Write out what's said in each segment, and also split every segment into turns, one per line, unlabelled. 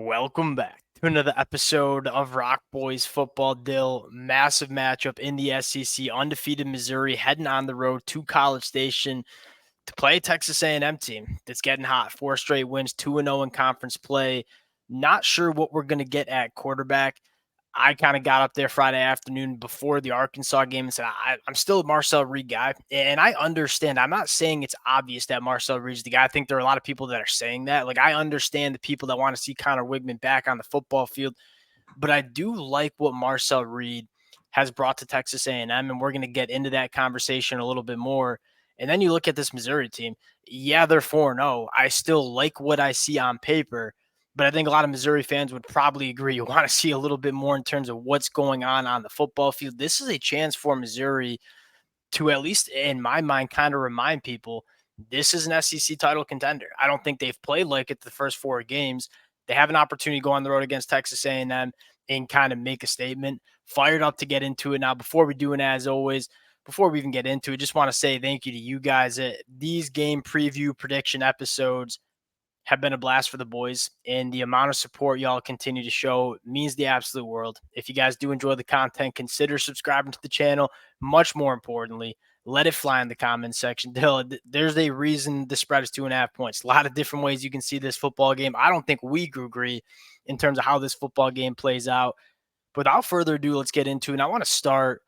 Welcome back to another episode of Rock Boys Football Dill. Massive matchup in the SEC. Undefeated Missouri heading on the road to College Station to play a Texas A&M team that's getting hot. 4 straight wins, 2-0 in conference play. Not sure what we're going to get at quarterback. I kind of got up there Friday afternoon before the Arkansas game and said, I'm still a Marcel Reed guy. And I understand. I'm not saying it's obvious that Marcel Reed's the guy. I think there are a lot of people that are saying that. Like, I understand the people that want to see Connor Wigman back on the football field. But I do like what Marcel Reed has brought to Texas A&M, and we're going to get into that conversation a little bit more. And then you look at this Missouri team. Yeah, they're 4-0. I still like what I see on paper. But I think a lot of Missouri fans would probably agree. You want to see a little bit more in terms of what's going on the football field. This is a chance for Missouri to, at least in my mind, kind of remind people this is an SEC title contender. I don't think they've played like it the first 4 games. They have an opportunity to go on the road against Texas A&M and kind of make a statement. Fired up to get into it. Now, before we do, and as always, before we even get into it, just want to say thank you to you guys. These game preview prediction episodes have been a blast for the boys, and the amount of support y'all continue to show means the absolute world. If you guys do enjoy the content, consider subscribing to the channel. Much more importantly, let it fly in the comments section. There's a reason the spread is 2.5 points. A lot of different ways you can see this football game. I don't think we agree in terms of how this football game plays out. Without further ado, let's get into it. And I want to start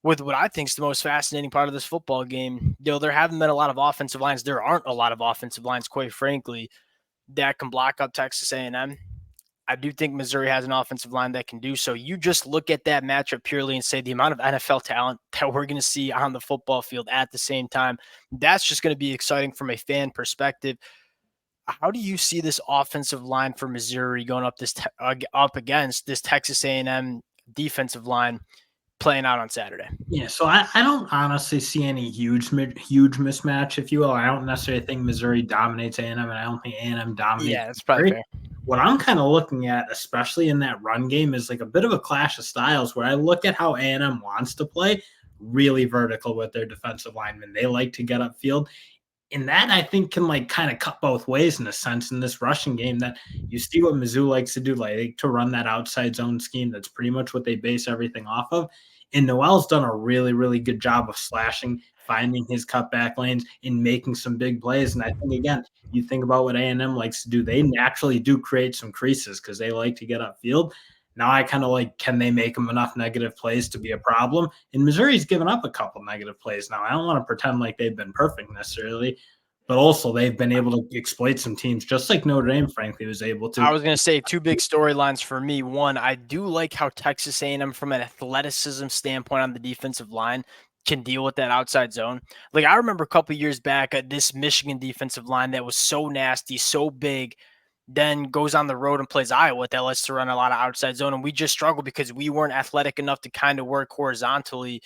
with what I think is the most fascinating part of this football game. There haven't been a lot of offensive lines. There aren't a lot of offensive lines, quite frankly, that can block up Texas A&M. I do think Missouri has an offensive line that can do so. You just look at that matchup purely and say the amount of NFL talent that we're going to see on the football field at the same time, that's just going to be exciting from a fan perspective. How do you see this offensive line for Missouri going up up against this Texas A&M defensive line playing out on Saturday?
Yeah, so I don't honestly see any huge mismatch, if you will. I don't necessarily think Missouri dominates A&M, and I don't think A&M dominates.
Yeah, that's probably fair.
What I'm kind of looking at, especially in that run game, is like a bit of a clash of styles where I look at how A&M wants to play really vertical with their defensive linemen. They like to get upfield. And that, I think, can like kind of cut both ways in a sense in this rushing game, that you see what Mizzou likes to do, like to run that outside zone scheme. That's pretty much what they base everything off of. And Noel's done a really, really good job of slashing, finding his cutback lanes, and making some big plays. And I think, again, you think about what A&M likes to do. They naturally do create some creases because they like to get upfield. Now I kind of like, can they make them enough negative plays to be a problem? And Missouri's given up a couple negative plays. Now, I don't want to pretend like they've been perfect necessarily, but also they've been able to exploit some teams just like Notre Dame, frankly, was able to.
I was going to say 2 big storylines for me. One, I do like how Texas A&M from an athleticism standpoint on the defensive line can deal with that outside zone. Like, I remember a couple years back this Michigan defensive line that was so nasty, so big, then goes on the road and plays Iowa that lets to run a lot of outside zone. And we just struggled because we weren't athletic enough to kind of work horizontally.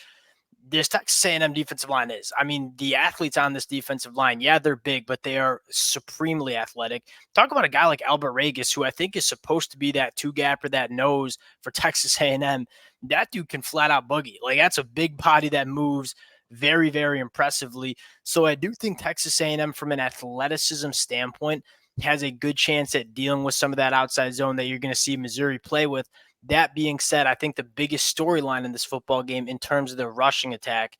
This Texas A&M defensive line is. I mean, the athletes on this defensive line, yeah, they're big, but they are supremely athletic. Talk about a guy like Albert Regis, who I think is supposed to be that 2-gapper, that nose for Texas A&M. That dude can flat out boogie. Like, that's a big body that moves very, very impressively. So I do think Texas A&M from an athleticism standpoint has a good chance at dealing with some of that outside zone that you're going to see Missouri play with. That being said, I think the biggest storyline in this football game in terms of the rushing attack,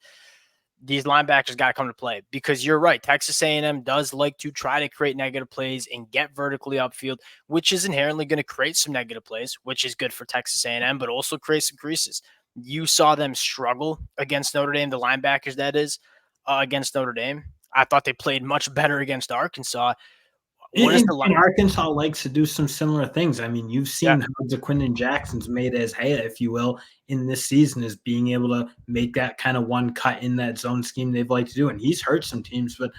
these linebackers got to come to play, because you're right. Texas A&M does like to try to create negative plays and get vertically upfield, which is inherently going to create some negative plays, which is good for Texas A&M, but also create some creases. You saw them struggle against Notre Dame, the linebackers, that is, against Notre Dame. I thought they played much better against Arkansas.
And Arkansas likes to do some similar things. I mean, you've seen how Quinton Jackson's made as hay, if you will, in this season, is being able to make that kind of one cut in that zone scheme they've liked to do. And he's hurt some teams, but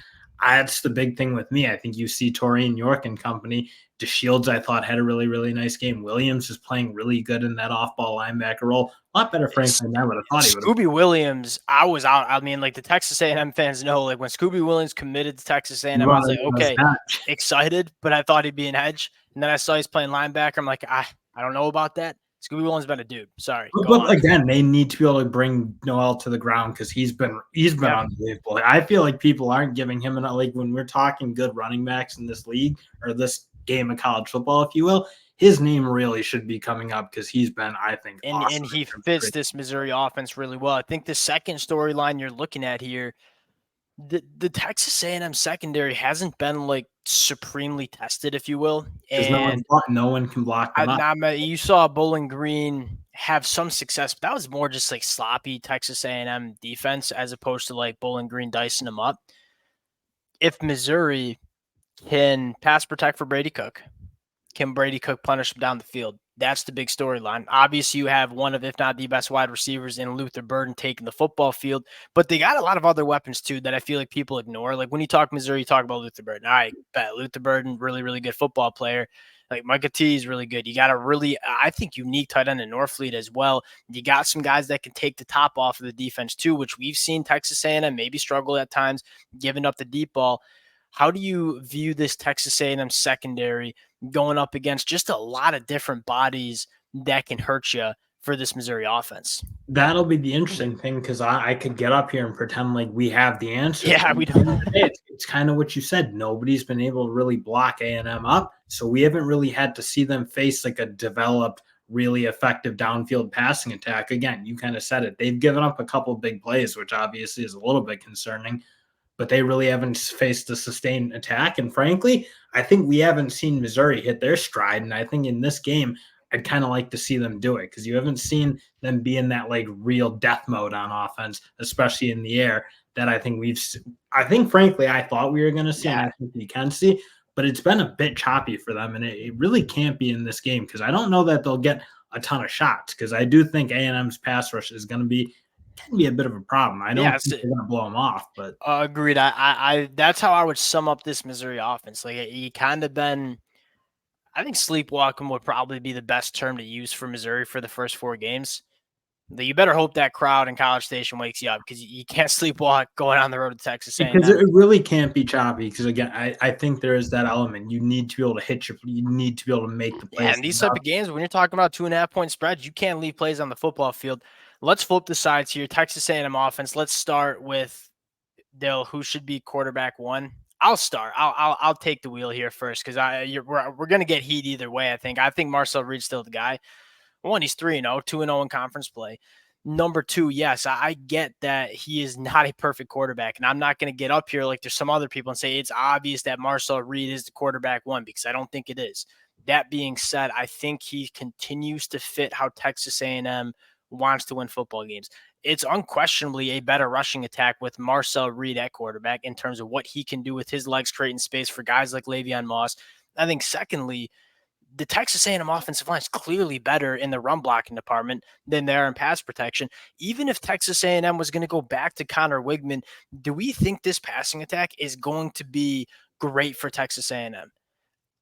that's the big thing with me. I think you see Torian York and company. DeShields, I thought, had a really, really nice game. Williams is playing really good in that off-ball linebacker role. A lot better, frankly, than I would have thought he would have.
Scooby Williams, I was out. I mean, like, the Texas A&M fans know, like, when Scooby Williams committed to Texas A&M, I was like, okay, excited, but I thought he'd be an edge. And then I saw he's playing linebacker. I'm like, I don't know about that. Scooby Williams been a dude. Sorry.
But again, they need to be able to bring Noel to the ground because he's been unbelievable. I feel like people aren't giving him enough. Like, when we're talking good running backs in this league or this game of college football, if you will, his name really should be coming up because he's been, I think, awesome.
And he fits this Missouri offense really well. I think the second storyline you're looking at here, the Texas A&M secondary hasn't been like supremely tested, if you will,
Because
and
no one can block them up.
you saw Bowling Green have some success, but that was more just like sloppy Texas A&M defense as opposed to like Bowling Green dicing them up. If Missouri can pass protect for Brady Cook, can Brady Cook punish him down the field? That's the big storyline. Obviously, you have one of, if not the best wide receivers in Luther Burden taking the football field, but they got a lot of other weapons too that I feel like people ignore. Like when you talk Missouri, you talk about Luther Burden. All right, bet Luther Burden, really, really good football player. Like Micah T is really good. You got a really, I think, unique tight end in Norfleet as well. You got some guys that can take the top off of the defense too, which we've seen Texas A&M maybe struggle at times, giving up the deep ball. How do you view this Texas A&M secondary going up against just a lot of different bodies that can hurt you for this Missouri offense?
That'll be the interesting thing because I could get up here and pretend like we have the answers.
Yeah, we don't.
It's kind of what you said. Nobody's been able to really block A&M up, so we haven't really had to see them face like a developed, really effective downfield passing attack. Again, you kind of said it. They've given up a couple of big plays, which obviously is a little bit concerning, but they really haven't faced a sustained attack. And frankly, I think we haven't seen Missouri hit their stride. And I think in this game, I'd kind of like to see them do it because you haven't seen them be in that like real death mode on offense, especially in the air. That I think frankly, I thought we were going to see, and I think we can see, but it's been a bit choppy for them, and it really can't be in this game because I don't know that they'll get a ton of shots because I do think A&M's pass rush is going to be can be a bit of a problem. I don't think they're going to blow them off, but
agreed. I that's how I would sum up this Missouri offense. Like you kind of been. I think sleepwalking would probably be the best term to use for Missouri for the first 4 games. You better hope that crowd in College Station wakes you up because you can't sleepwalk going on the road to Texas A&M.
Because it really can't be choppy. Because again, I think there is that element. You need to be able to you need to be able to make the plays.
Yeah, and these type of games, when you're talking about 2.5-point spreads, you can't leave plays on the football field. Let's flip the sides here. Texas A&M offense. Let's start with Dill. Who should be quarterback 1? I'll start. I'll take the wheel here first because we're gonna get heat either way. I think Marcel Reed's still the guy. 1, he's 3-0, 2-0 in conference play. Number 2, yes, I get that he is not a perfect quarterback, and I'm not going to get up here like there's some other people and say it's obvious that Marcel Reed is the quarterback 1 because I don't think it is. That being said, I think he continues to fit how Texas A&M wants to win football games. It's unquestionably a better rushing attack with Marcel Reed at quarterback in terms of what he can do with his legs creating space for guys like Le'Veon Moss. I think secondly, the Texas A&M offensive line is clearly better in the run blocking department than they are in pass protection. Even if Texas A&M was going to go back to Connor Wigman, do we think this passing attack is going to be great for Texas A&M?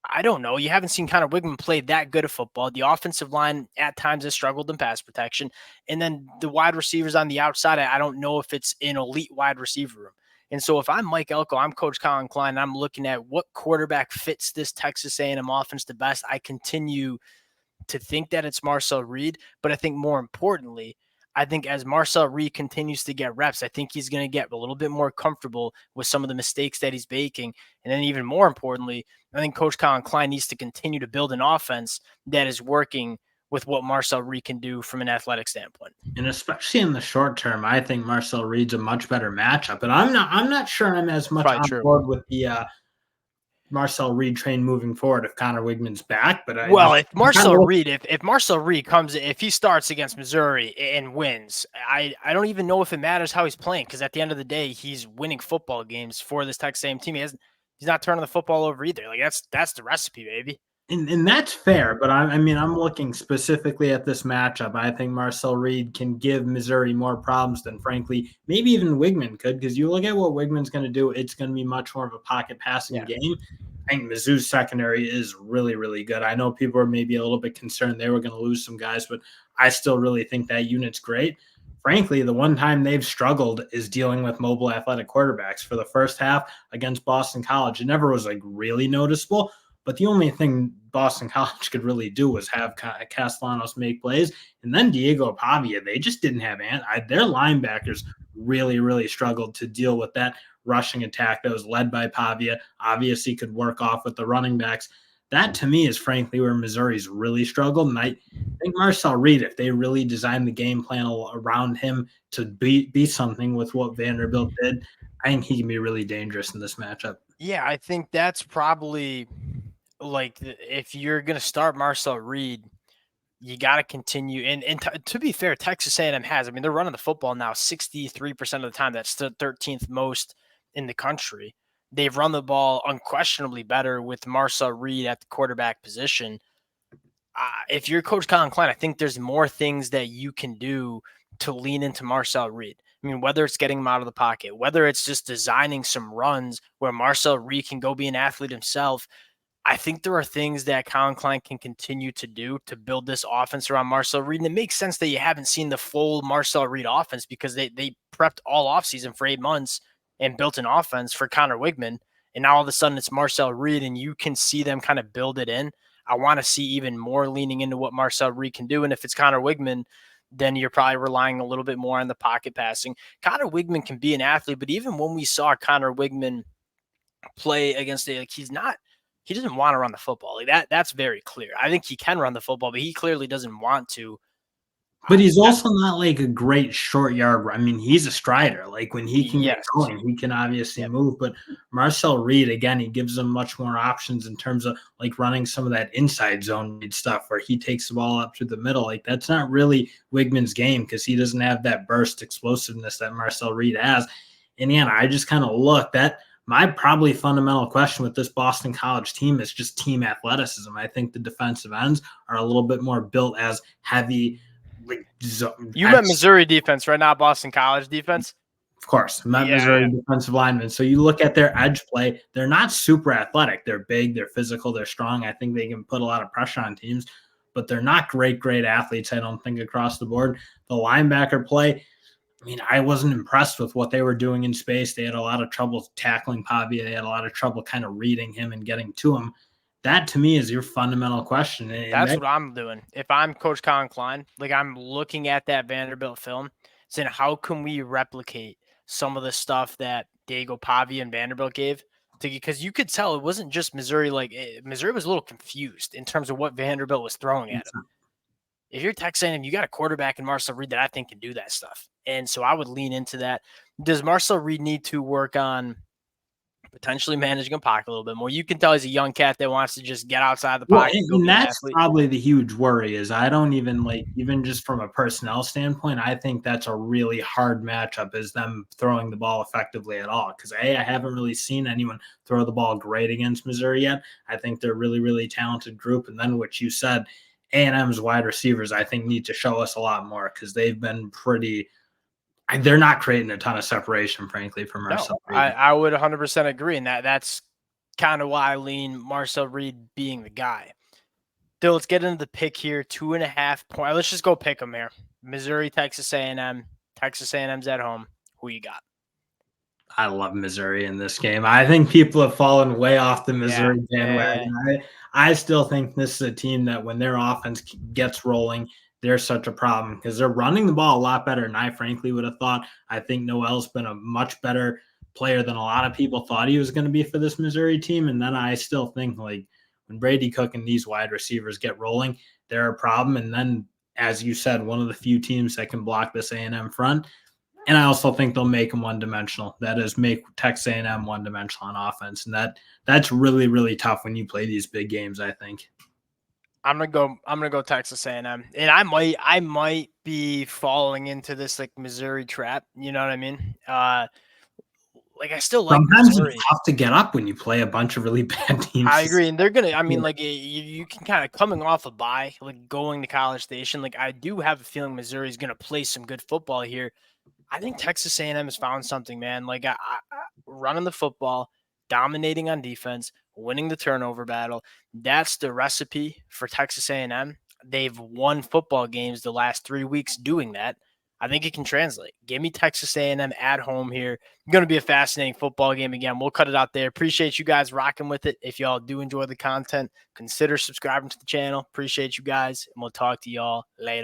I don't know. You haven't seen Connor Wigman play that good of football. The offensive line at times has struggled in pass protection. And then the wide receivers on the outside, I don't know if it's an elite wide receiver room. And so if I'm Mike Elko, I'm Coach Colin Klein, and I'm looking at what quarterback fits this Texas A&M offense the best, I continue to think that it's Marcel Reed. But I think more importantly, I think as Marcel Reed continues to get reps, I think he's going to get a little bit more comfortable with some of the mistakes that he's making. And then even more importantly, I think Coach Colin Klein needs to continue to build an offense that is working with what Marcel Reed can do from an athletic standpoint.
And especially in the short term, I think Marcel Reed's a much better matchup. And I'm not sure I'm as much on board with the Marcel Reed train moving forward if Connor Wigman's back. But
if Marcel Reed comes, if he starts against Missouri and wins, I don't even know if it matters how he's playing because at the end of the day, he's winning football games for this Texas A&M team. He's not turning the football over either. Like that's the recipe, baby.
And that's fair, but I'm looking specifically at this matchup. I think Marcel Reed can give Missouri more problems than, frankly, maybe even Wigman could, because you look at what Wigman's going to do, it's going to be much more of a pocket passing game. I think Mizzou's secondary is really, really good. I know people are maybe a little bit concerned they were going to lose some guys, but I still really think that unit's great. Frankly, the one time they've struggled is dealing with mobile athletic quarterbacks. For the first half against Boston College, it never was like really noticeable. But the only thing Boston College could really do was have Castellanos make plays. And then Diego Pavia, they just didn't have their linebackers really, really struggled to deal with that rushing attack that was led by Pavia. Obviously could work off with the running backs. That to me is frankly where Missouri's really struggled. And I think Marcel Reed, if they really designed the game plan around him to be something with what Vanderbilt did, I think he can be really dangerous in this matchup.
Yeah, I think that's probably like if you're going to start Marcel Reed, you got to continue. And to be fair, Texas A&M has. I mean, they're running the football now 63% of the time. That's the 13th most in the country. They've run the ball unquestionably better with Marcel Reed at the quarterback position. If you're Coach Colin Klein, I think there's more things that you can do to lean into Marcel Reed. I mean, whether it's getting him out of the pocket, whether it's just designing some runs where Marcel Reed can go be an athlete himself. I think there are things that Colin Klein can continue to do to build this offense around Marcel Reed. And it makes sense that you haven't seen the full Marcel Reed offense because they prepped all offseason for 8 months and built an offense for Connor Wigman. And now all of a sudden it's Marcel Reed and you can see them kind of build it in. I want to see even more leaning into what Marcel Reed can do. And if it's Connor Wigman, then you're probably relying a little bit more on the pocket passing. Connor Wigman can be an athlete, but even when we saw Connor Wigman play against he doesn't want to run the football. Like that's very clear. I think he can run the football, but he clearly doesn't want to.
But he's also not like a great short yard. I mean, he's a strider. Like when he can get
Yes.
going, he can obviously move. But Marcel Reed, again, he gives them much more options in terms of like running some of that inside zone stuff where he takes the ball up to the middle. Like that's not really Wigman's game because he doesn't have that burst explosiveness that Marcel Reed has. And yeah, I just kind of look at my probably fundamental question with this Boston College team is just team athleticism. I think the defensive ends are a little bit more built as heavy.
You meant Missouri defense, right? Not Boston College defense.
Of course, Missouri defensive linemen. So you look at their edge play; they're not super athletic. They're big, they're physical, they're strong. I think they can put a lot of pressure on teams, but they're not great athletes. I don't think across the board. The linebacker play. I mean, I wasn't impressed with what they were doing in space. They had a lot of trouble tackling Pavia. They had a lot of trouble kind of reading him and getting to him. That to me is your fundamental question.
That's what I'm doing. If I'm Coach Colin Klein, like I'm looking at that Vanderbilt film, saying how can we replicate some of the stuff that Diego Pavia and Vanderbilt gave? Because you could tell it wasn't just Missouri. Missouri was a little confused in terms of what Vanderbilt was throwing at him. If you're Texas A&M, you got a quarterback in Marcel Reed that I think can do that stuff. And so I would lean into that. Does Marcel Reed need to work on potentially managing a pocket a little bit more? You can tell he's a young cat that wants to just get outside the pocket.
And that's probably the huge worry is I don't even even just from a personnel standpoint, I think that's a really hard matchup is them throwing the ball effectively at all. Because I haven't really seen anyone throw the ball great against Missouri yet. I think they're a really, really talented group. And then what you said, A&M's wide receivers, I think need to show us a lot more because they've been they're not creating a ton of separation, frankly, from Marcel Reed.
I would 100% agree. And that's kind of why I lean Marcel Reed being the guy. Dill, let's get into the pick here. 2.5 points. Let's just go pick them here. Missouri, Texas A&M. Texas A&M's at home. Who you got?
I love Missouri in this game. I think people have fallen way off the Missouri bandwagon. I still think this is a team that when their offense gets rolling, they're such a problem because they're running the ball a lot better than I frankly would have thought. I think Noel's been a much better player than a lot of people thought he was going to be for this Missouri team. And then I still think like when Brady Cook and these wide receivers get rolling, they're a problem. And then, as you said, one of the few teams that can block this A&M front. And I also think they'll make them one-dimensional. That is, make Texas A&M one-dimensional on offense, and that's really, really tough when you play these big games. I think.
I'm gonna go Texas A&M, and I might be falling into this like Missouri trap. You know what I mean? I still like
sometimes
Missouri.
It's tough to get up when you play a bunch of really bad teams.
I agree, and they're gonna. I mean, you can kind of coming off a bye, like going to College Station. Like I do have a feeling Missouri is gonna play some good football here. I think Texas A&M has found something, man. Like running the football, dominating on defense, winning the turnover battle. That's the recipe for Texas A&M. They've won football games the last 3 weeks doing that. I think it can translate. Give me Texas A&M at home here. Going to be a fascinating football game again. We'll cut it out there. Appreciate you guys rocking with it. If y'all do enjoy the content, consider subscribing to the channel. Appreciate you guys, and we'll talk to y'all later.